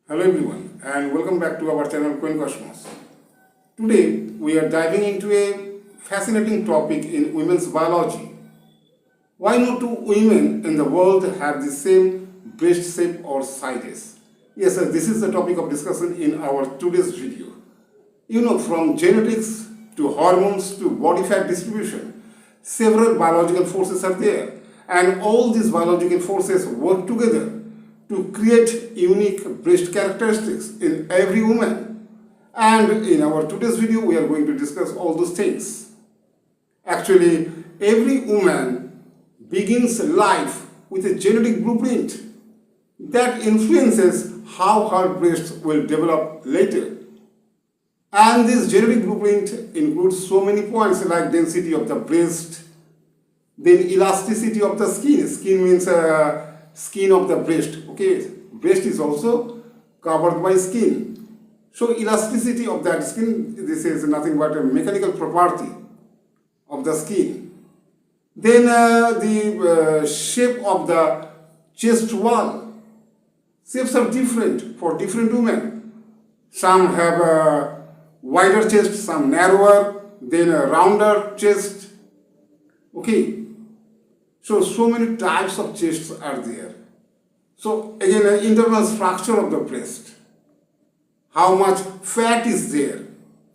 Hello everyone and welcome back to our channel Quaint. Today we are diving into a fascinating topic in women's biology. Why no two women in the world have the same breast shape or sizes? Yes, this is the topic of discussion in our today's video. From genetics to hormones to body fat distribution, several biological forces are there, and all these biological forces work together to create unique breast characteristics in every woman. And in our today's video, we are going to discuss all those things. Actually, every woman begins life with a genetic blueprint that influences how her breasts will develop later. And this genetic blueprint includes so many points like density of the breast, then elasticity of the skin. Skin means skin of the breast. Okay, breast is also covered by skin. So elasticity of that skin, this is nothing but a mechanical property of the skin. Then the shape of the chest wall. Shapes are different for different women. Some have a wider chest, some narrower, then a rounder chest. Okay. So many types of chests are there. So again, internal structure of the breast. How much fat is there?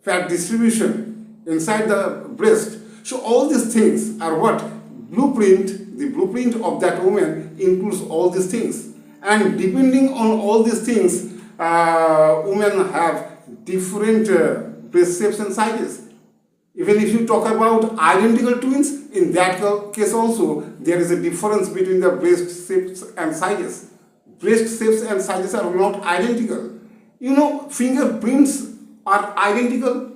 Fat distribution inside the breast. So all these things are what? Blueprint. The blueprint of that woman includes all these things. And depending on all these things, women have different breast shapes and sizes. Even if you talk about identical twins, in that case also, there is a difference between the breast shapes and sizes. Breast shapes and sizes are not identical. Fingerprints are identical.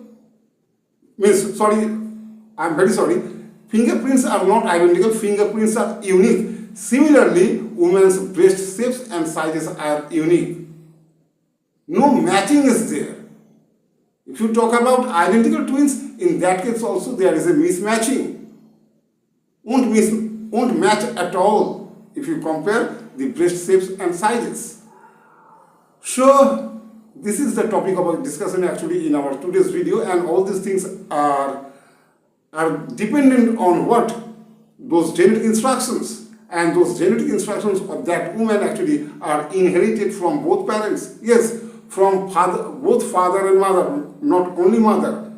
I'm very sorry. Fingerprints are not identical, fingerprints are unique. Similarly, women's breast shapes and sizes are unique. No matching is there. If you talk about identical twins, in that case also there is a mismatching. Won't match at all if you compare the breast shapes and sizes. So this is the topic of discussion actually in our today's video, and all these things are dependent on what? Those genetic instructions. And those genetic instructions of that woman actually are inherited from both parents. Yes, from both father and mother, not only mother.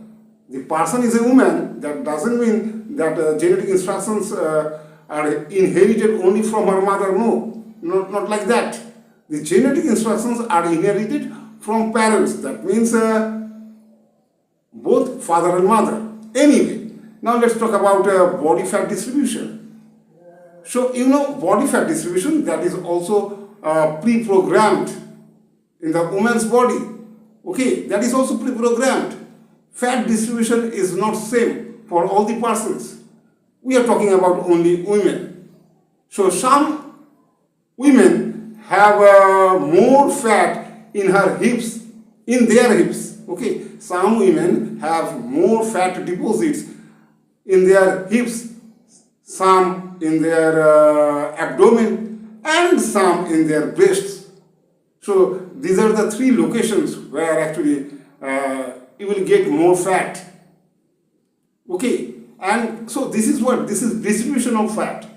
The person is a woman, that doesn't mean that genetic instructions are inherited only from her mother. No, not like that. The genetic instructions are inherited from parents. That means both father and mother. Anyway, now let's talk about body fat distribution. So, body fat distribution, that is also pre-programmed in the woman's body. Okay, that is also pre-programmed. Fat distribution is not same for all the persons. We are talking about only women. So some women have more fat in their hips. Okay, some women have more fat deposits in their hips, some in their abdomen, and some in their breasts. So these are the three locations where actually you will get more fat. Okay, and so this is distribution of fat,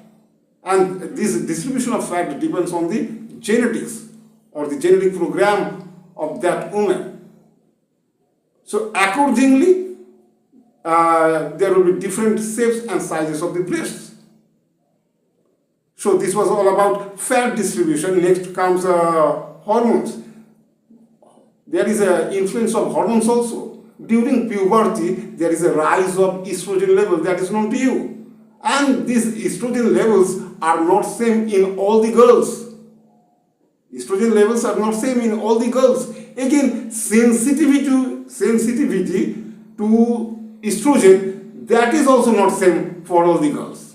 and this distribution of fat depends on the genetics or the genetic program of that woman. So accordingly, there will be different shapes and sizes of the breasts. So this was all about fat distribution. Next comes hormones. There is an influence of hormones also. During puberty, there is a rise of estrogen level that is known to you. And these estrogen levels are not same in all the girls. Estrogen levels are not same in all the girls. Again, sensitivity to estrogen, that is also not same for all the girls.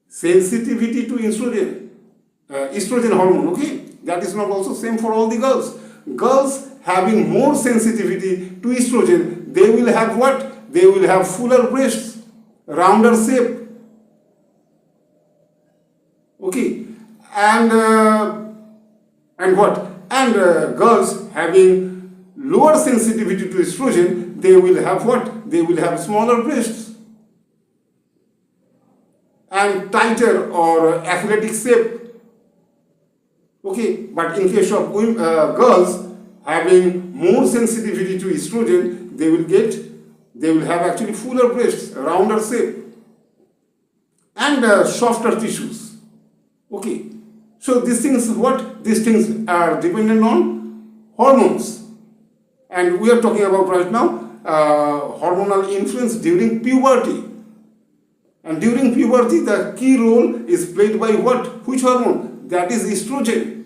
Sensitivity to estrogen hormone, okay, that is not also same for all the girls. Girls having more sensitivity to estrogen, they will have what? They will have fuller breasts, rounder shape. Okay, and what? And girls having lower sensitivity to estrogen, they will have what? They will have smaller breasts and tighter or athletic shape. Okay, but in case of girls having more sensitivity to estrogen, they will have actually fuller breasts, rounder shape, and softer tissues. Okay, so these things are dependent on hormones, and we are talking about right now hormonal influence during puberty. And during puberty, the key role is played by what? Which hormone? That is estrogen.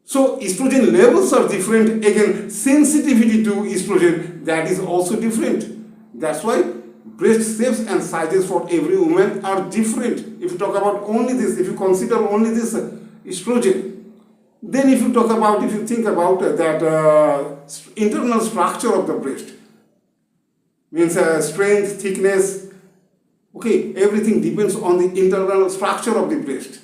So estrogen levels are different. Again, sensitivity to estrogen, that is also different. That's why breast shapes and sizes for every woman are different. If you talk about only this, if you consider only this estrogen, then if you think about that internal structure of the breast, means strength, thickness, okay, everything depends on the internal structure of the breast.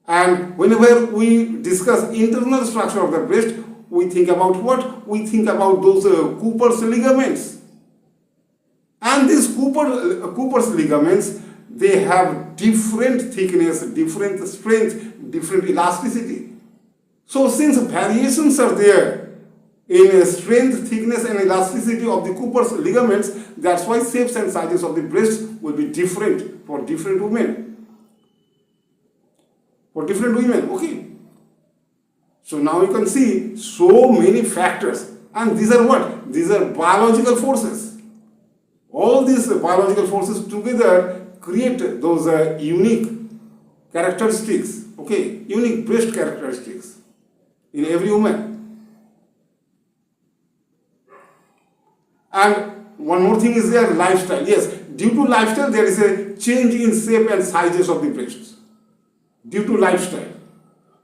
And whenever we discuss internal structure of the breast, we think about what? We think about those Cooper's ligaments. And these Cooper's ligaments, they have different thickness, different strength, different elasticity. So since variations are there in strength, thickness and elasticity of the Cooper's ligaments, that's why shapes and sizes of the breast will be different for different women. Okay. So now you can see so many factors, and these are what? These are biological forces. All these biological forces together create those unique characteristics, okay, unique breast characteristics in every woman. And one more thing is their lifestyle. Yes, due to lifestyle, there is a change in shape and sizes of the breasts. Due to lifestyle.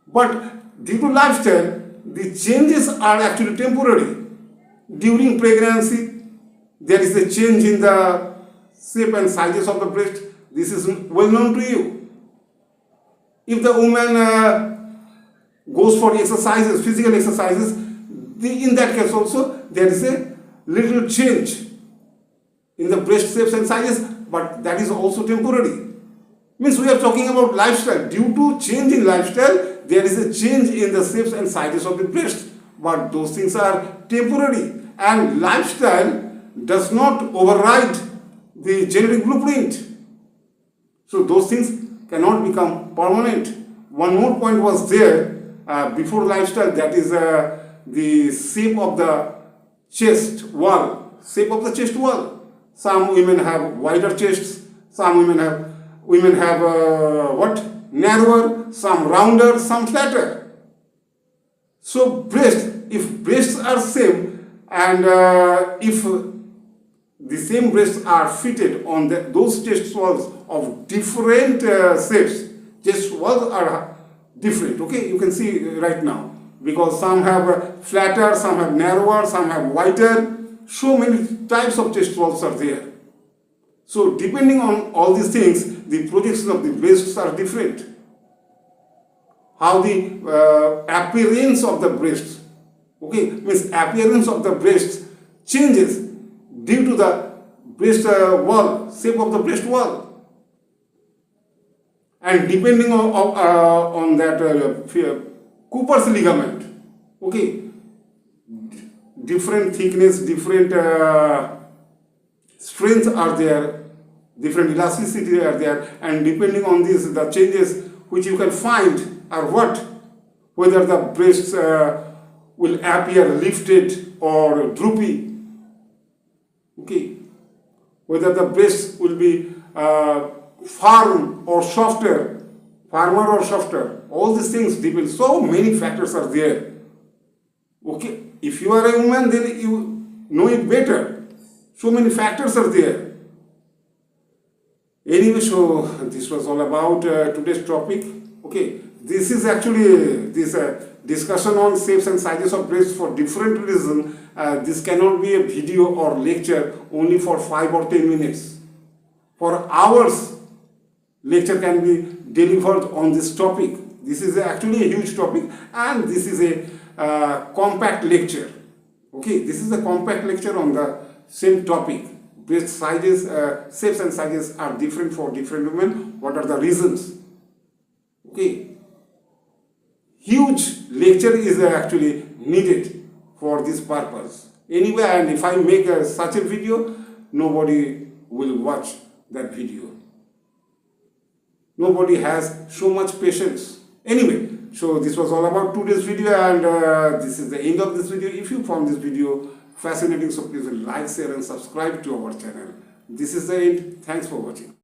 But due to lifestyle, the changes are actually temporary. During pregnancy, there is a change in the shape and sizes of the breast. This is well known to you. If the woman goes for exercises, physical exercises, in that case also there is a little change in the breast shapes and sizes, but that is also temporary. Means we are talking about lifestyle. Due to change in lifestyle, there is a change in the shapes and sizes of the breast, but those things are temporary, and lifestyle does not override the genetic blueprint. So those things cannot become permanent. One more point was there before lifestyle, that is the shape of the chest wall. Shape of the chest wall. Some women have wider chests, some women have narrower, some rounder, some flatter. So if breasts are same, and if the same breasts are fitted on those chest walls of different shapes, chest walls are different, okay, you can see right now, because some have flatter, some have narrower, some have wider, so many types of chest walls are there. So depending on all these things, the projection of the breasts are different. How the appearance of the breasts, okay, means appearance of the breasts changes due to the breast wall, shape of the breast wall, and depending on that Cooper's ligament, okay, different thickness, different strength are there, different elasticity are there, and depending on this, the changes which you can find are what? Whether the breasts will appear lifted or droopy, okay, whether the breasts will be firmer or softer, all these things depend. So many factors are there. Okay, if you are a woman, then you know it better. So many factors are there. Anyway, so this was all about today's topic. Okay, this is actually this discussion on shapes and sizes of breasts for different reasons. This cannot be a video or lecture only for 5 or 10 minutes. For hours, lecture can be delivered on this topic. This is actually a huge topic, and this is a compact lecture. Okay, this is a compact lecture on the same topic. Breast sizes, shapes and sizes are different for different women. What are the reasons? Okay, huge lecture is actually needed for this purpose. Anyway, and if I make such a video, nobody will watch that video. Nobody has so much patience. Anyway, so this was all about today's video, and this is the end of this video. If you found this video fascinating, so please like, share and subscribe to our channel. This is the end. Thanks for watching.